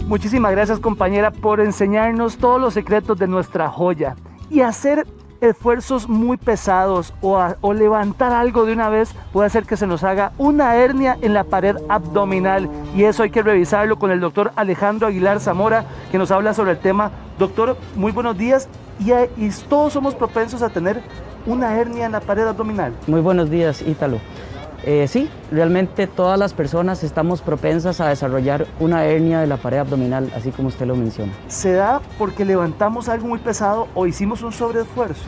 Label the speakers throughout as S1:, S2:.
S1: Muchísimas gracias, compañera, por enseñarnos todos los secretos de nuestra joya. Y hacer esfuerzos muy pesados o levantar algo de una vez puede hacer que se nos haga una hernia en la pared abdominal, y eso hay que revisarlo con el doctor Alejandro Aguilar Zamora, que nos habla sobre el tema. Doctor, muy buenos días. Y todos somos propensos a tener una hernia en la pared abdominal.
S2: Muy buenos días, Ítalo. Sí, realmente todas las personas estamos propensas a desarrollar una hernia de la pared abdominal, así como usted lo menciona.
S1: ¿Se da porque levantamos algo muy pesado o hicimos un sobreesfuerzo?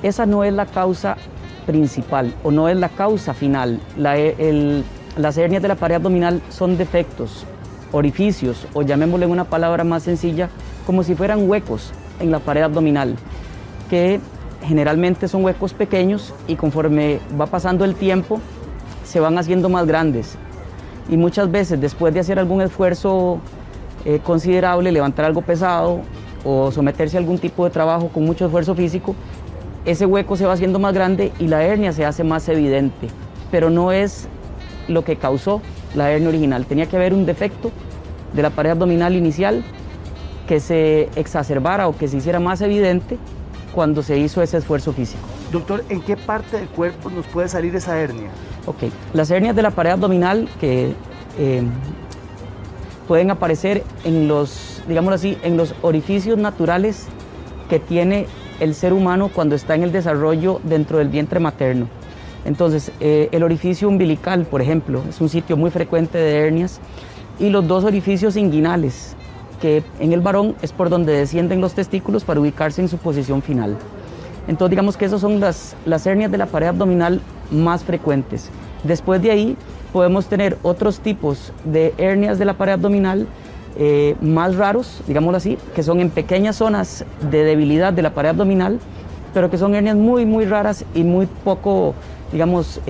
S2: Esa no es la causa principal o no es la causa final. Las hernias de la pared abdominal son defectos, orificios, o llamémosle en una palabra más sencilla, como si fueran huecos en la pared abdominal, que generalmente son huecos pequeños y conforme va pasando el tiempo se van haciendo más grandes, y muchas veces después de hacer algún esfuerzo considerable, levantar algo pesado o someterse a algún tipo de trabajo con mucho esfuerzo físico, ese hueco se va haciendo más grande y la hernia se hace más evidente, pero no es lo que causó la hernia original. Tenía que haber un defecto de la pared abdominal inicial que se exacerbara o que se hiciera más evidente cuando se hizo ese esfuerzo físico.
S1: Doctor, ¿en qué parte del cuerpo nos puede salir esa hernia?
S2: Ok, las hernias de la pared abdominal que pueden aparecer en los, digámoslo así, en los orificios naturales que tiene el ser humano cuando está en el desarrollo dentro del vientre materno. Entonces, el orificio umbilical, por ejemplo, es un sitio muy frecuente de hernias, y los dos orificios inguinales, que en el varón es por donde descienden los testículos para ubicarse en su posición final. Entonces, digamos que esas son las hernias de la pared abdominal más frecuentes. Después de ahí podemos tener otros tipos de hernias de la pared abdominal más raros, digámoslo así, que son en pequeñas zonas de debilidad de la pared abdominal, pero que son hernias muy, muy raras y muy poco, digamos,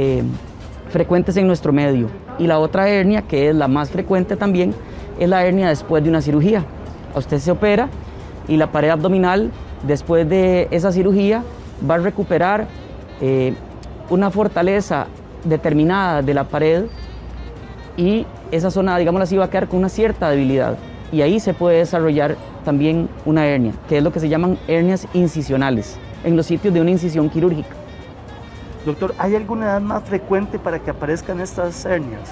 S2: frecuentes en nuestro medio. Y la otra hernia, que es la más frecuente también, es la hernia después de una cirugía. Usted se opera y la pared abdominal, después de esa cirugía, va a recuperar una fortaleza determinada de la pared, y esa zona, digámoslo así, va a quedar con una cierta debilidad, y ahí se puede desarrollar también una hernia, que es lo que se llaman hernias incisionales, en los sitios de una incisión quirúrgica.
S1: Doctor, ¿hay alguna edad más frecuente para que aparezcan estas hernias?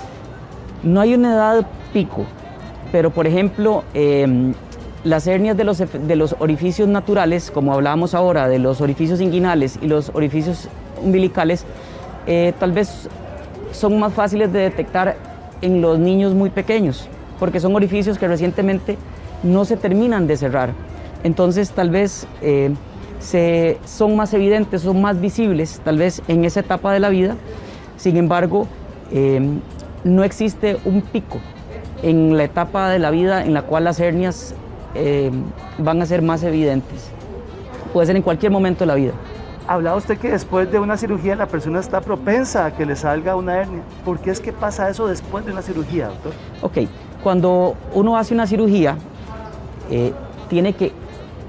S2: No hay una edad pico, pero por ejemplo, las hernias de los orificios naturales, como hablábamos ahora, de los orificios inguinales y los orificios umbilicales, tal vez son más fáciles de detectar en los niños muy pequeños, porque son orificios que recientemente no se terminan de cerrar. Entonces tal vez son más evidentes, son más visibles, tal vez en esa etapa de la vida. Sin embargo, no existe un pico en la etapa de la vida en la cual las hernias van a ser más evidentes. Puede ser en cualquier momento de la vida.
S1: Hablaba usted que después de una cirugía la persona está propensa a que le salga una hernia. ¿Por qué es que pasa eso después de una cirugía, doctor?
S2: Ok, cuando uno hace una cirugía, tiene que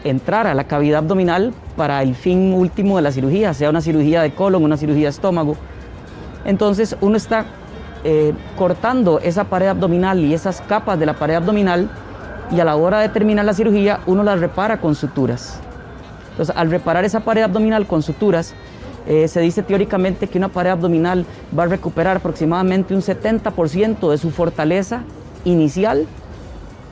S2: entrar a la cavidad abdominal para el fin último de la cirugía, sea una cirugía de colon, una cirugía de estómago. Entonces uno está cortando esa pared abdominal y esas capas de la pared abdominal, y a la hora de terminar la cirugía uno las repara con suturas. Entonces, al reparar esa pared abdominal con suturas, se dice teóricamente que una pared abdominal va a recuperar aproximadamente un 70% de su fortaleza inicial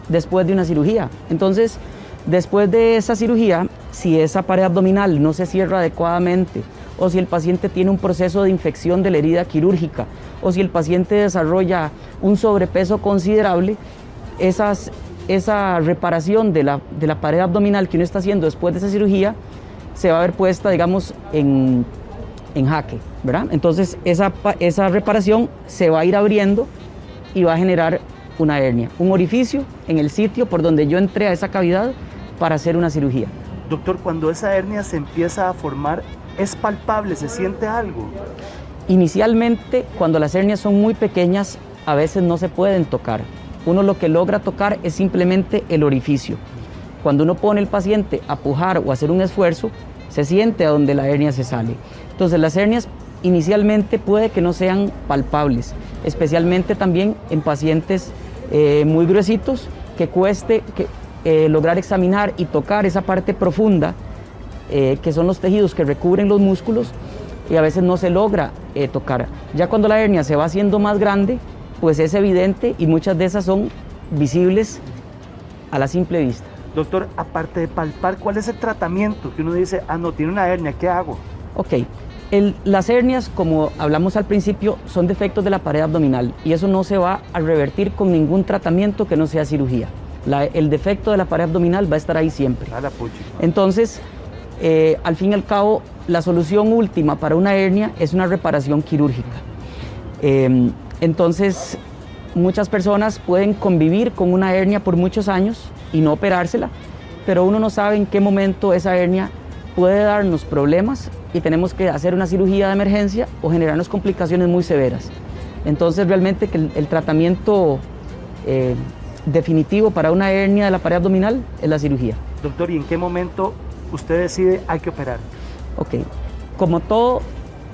S2: después de una cirugía. Entonces, después de esa cirugía, si esa pared abdominal no se cierra adecuadamente, o si el paciente tiene un proceso de infección de la herida quirúrgica, o si el paciente desarrolla un sobrepeso considerable, esa reparación de la pared abdominal que uno está haciendo después de esa cirugía se va a ver puesta, digamos, en jaque, ¿verdad? Entonces esa reparación se va a ir abriendo y va a generar una hernia, un orificio en el sitio por donde yo entré a esa cavidad para hacer una cirugía.
S1: Doctor, cuando esa hernia se empieza a formar, ¿es palpable? ¿Se siente algo?
S2: Inicialmente, cuando las hernias son muy pequeñas, a veces no se pueden tocar. Uno lo que logra tocar es simplemente el orificio. Cuando uno pone al paciente a pujar o a hacer un esfuerzo, se siente a donde la hernia se sale. Entonces las hernias inicialmente puede que no sean palpables, especialmente también en pacientes muy gruesitos que cueste lograr examinar y tocar esa parte profunda, que son los tejidos que recubren los músculos, y a veces no se logra tocar. Ya cuando la hernia se va haciendo más grande, pues es evidente y muchas de esas son visibles a la simple vista.
S1: Doctor, aparte de palpar, ¿cuál es el tratamiento que uno dice, ah, no, tiene una hernia, ¿qué hago?
S2: Ok, las hernias, como hablamos al principio, son defectos de la pared abdominal y eso no se va a revertir con ningún tratamiento que no sea cirugía. El defecto de la pared abdominal va a estar ahí siempre.
S1: A la pucha.
S2: Entonces, al fin y al cabo, la solución última para una hernia es una reparación quirúrgica. Entonces, muchas personas pueden convivir con una hernia por muchos años y no operársela, pero uno no sabe en qué momento esa hernia puede darnos problemas y tenemos que hacer una cirugía de emergencia o generarnos complicaciones muy severas. Entonces, realmente que el tratamiento definitivo para una hernia de la pared abdominal es la cirugía.
S1: Doctor, ¿y en qué momento usted decide hay que operar?
S2: Ok, como todo,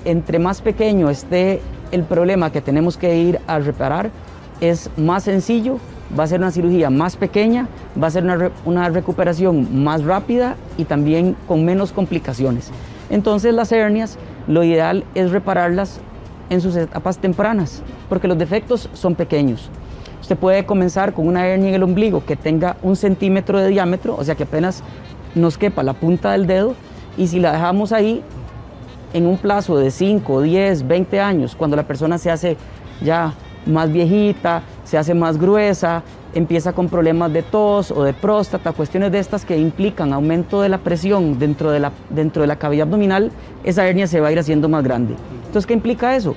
S2: entre más pequeño esté el problema que tenemos que ir a reparar, es más sencillo, va a ser una cirugía más pequeña, va a ser una recuperación más rápida y también con menos complicaciones. Entonces las hernias, lo ideal es repararlas en sus etapas tempranas, porque los defectos son pequeños. Usted puede comenzar con una hernia en el ombligo que tenga 1 centímetro de diámetro, o sea que apenas nos quepa la punta del dedo, y si la dejamos ahí en un plazo de 5, 10, 20 años, cuando la persona se hace ya más viejita, se hace más gruesa, empieza con problemas de tos o de próstata, cuestiones de estas que implican aumento de la presión dentro de la cavidad abdominal, esa hernia se va a ir haciendo más grande. Entonces, ¿qué implica eso?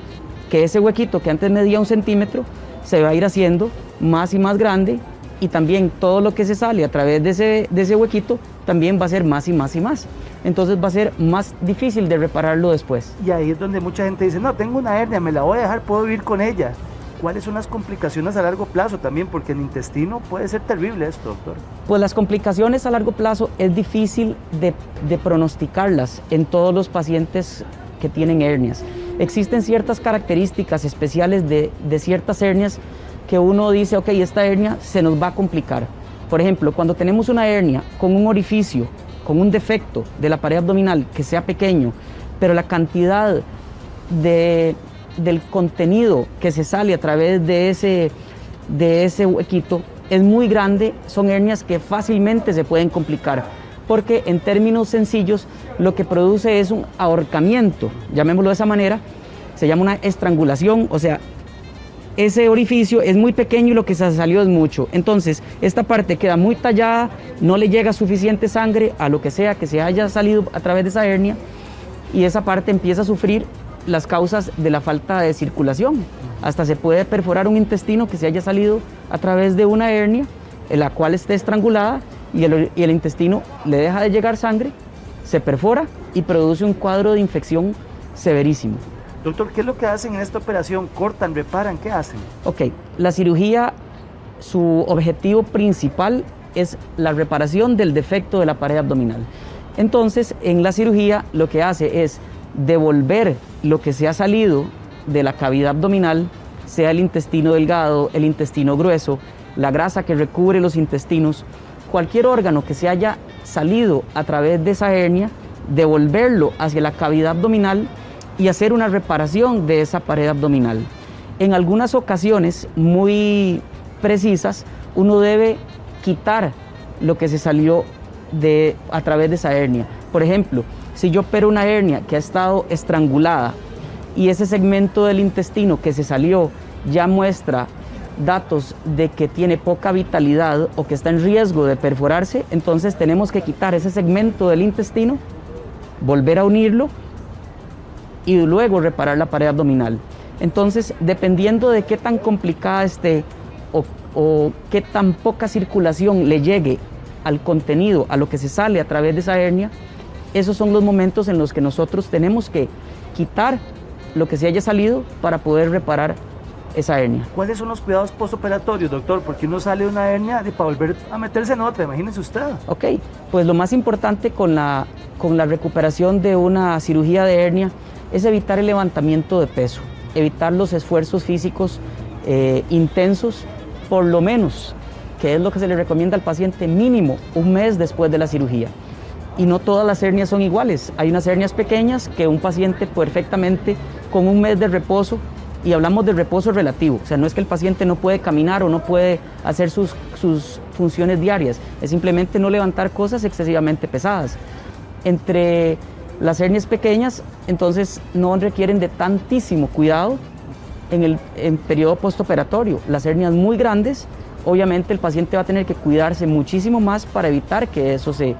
S2: Que ese huequito que antes medía 1 centímetro se va a ir haciendo más y más grande, y también todo lo que se sale a través de ese huequito también va a ser más y más y más. Entonces va a ser más difícil de repararlo después.
S1: Y ahí es donde mucha gente dice, no, tengo una hernia, me la voy a dejar, puedo vivir con ella. ¿Cuáles son las complicaciones a largo plazo también? Porque en el intestino puede ser terrible esto, doctor.
S2: Pues las complicaciones a largo plazo es difícil de pronosticarlas en todos los pacientes que tienen hernias. Existen ciertas características especiales de ciertas hernias que uno dice, ok, esta hernia se nos va a complicar. Por ejemplo, cuando tenemos una hernia con un orificio, con un defecto de la pared abdominal que sea pequeño, pero la cantidad del contenido que se sale a través de ese huequito es muy grande, son hernias que fácilmente se pueden complicar, porque en términos sencillos lo que produce es un ahorcamiento, llamémoslo de esa manera, se llama una estrangulación, o sea, ese orificio es muy pequeño y lo que se salió es mucho. Entonces, esta parte queda muy tallada, no le llega suficiente sangre a lo que sea que se haya salido a través de esa hernia, y esa parte empieza a sufrir las causas de la falta de circulación. Hasta se puede perforar un intestino que se haya salido a través de una hernia, en la cual esté estrangulada, y el intestino le deja de llegar sangre, se perfora y produce un cuadro de infección severísimo.
S1: Doctor, ¿qué es lo que hacen en esta operación? ¿Cortan, reparan? ¿Qué hacen?
S2: Ok, la cirugía, su objetivo principal es la reparación del defecto de la pared abdominal. Entonces, en la cirugía lo que hace es devolver lo que se ha salido de la cavidad abdominal, sea el intestino delgado, el intestino grueso, la grasa que recubre los intestinos, cualquier órgano que se haya salido a través de esa hernia, devolverlo hacia la cavidad abdominal y hacer una reparación de esa pared abdominal. En algunas ocasiones muy precisas, uno debe quitar lo que se salió a través de esa hernia. Por ejemplo, si yo opero una hernia que ha estado estrangulada y ese segmento del intestino que se salió ya muestra datos de que tiene poca vitalidad o que está en riesgo de perforarse, entonces tenemos que quitar ese segmento del intestino, volver a unirlo y luego reparar la pared abdominal. Entonces, dependiendo de qué tan complicada esté o qué tan poca circulación le llegue al contenido, a lo que se sale a través de esa hernia, esos son los momentos en los que nosotros tenemos que quitar lo que se haya salido para poder reparar esa hernia.
S1: ¿Cuáles son los cuidados postoperatorios, doctor? Porque uno sale de una hernia para volver a meterse en otra, imagínese usted.
S2: Ok, pues lo más importante con la recuperación de una cirugía de hernia es evitar el levantamiento de peso, evitar los esfuerzos físicos intensos, por lo menos que es lo que se le recomienda al paciente mínimo un mes después de la cirugía. Y no todas las hernias son iguales. Hay unas hernias pequeñas que un paciente perfectamente con un mes de reposo, y hablamos de reposo relativo, o sea, no es que el paciente no puede caminar o no puede hacer sus funciones diarias, es simplemente no levantar cosas excesivamente pesadas. Entre las hernias pequeñas, entonces no requieren de tantísimo cuidado en el periodo postoperatorio. Las hernias muy grandes, obviamente el paciente va a tener que cuidarse muchísimo más para evitar que eso se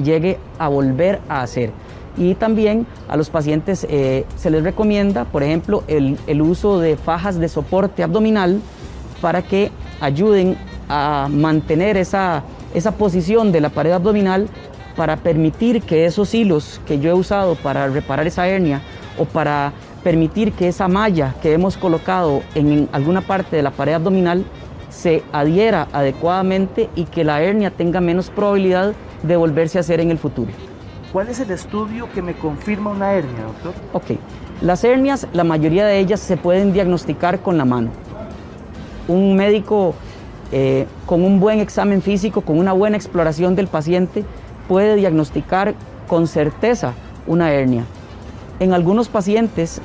S2: llegue a volver a hacer. Y también a los pacientes se les recomienda, por ejemplo, el uso de fajas de soporte abdominal para que ayuden a mantener esa posición de la pared abdominal, para permitir que esos hilos que yo he usado para reparar esa hernia, o para permitir que esa malla que hemos colocado en alguna parte de la pared abdominal se adhiera adecuadamente y que la hernia tenga menos probabilidad de volverse a hacer en el futuro.
S1: ¿Cuál es el estudio que me confirma una hernia, doctor?
S2: Ok, las hernias, la mayoría de ellas se pueden diagnosticar con la mano. Un médico con un buen examen físico, con una buena exploración del paciente, puede diagnosticar con certeza una hernia. En algunos pacientes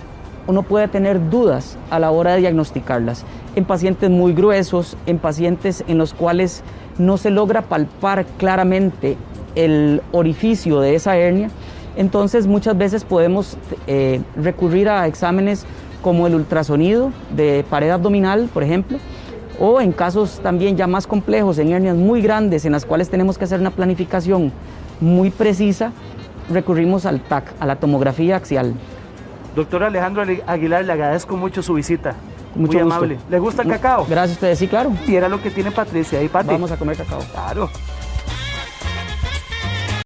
S2: uno puede tener dudas a la hora de diagnosticarlas. En pacientes muy gruesos, en pacientes en los cuales no se logra palpar claramente el orificio de esa hernia, entonces muchas veces podemos recurrir a exámenes como el ultrasonido de pared abdominal, por ejemplo, o en casos también ya más complejos, en hernias muy grandes en las cuales tenemos que hacer una planificación muy precisa, recurrimos al TAC, a la tomografía axial.
S1: Doctor Alejandro Aguilar, le agradezco mucho su visita.
S2: Mucho
S1: muy
S2: gusto.
S1: amable. ¿Le gusta el cacao?
S2: Gracias a ustedes, sí, claro.
S1: Y era lo que tiene Patricia y Pati.
S2: Vamos a comer cacao.
S1: Claro.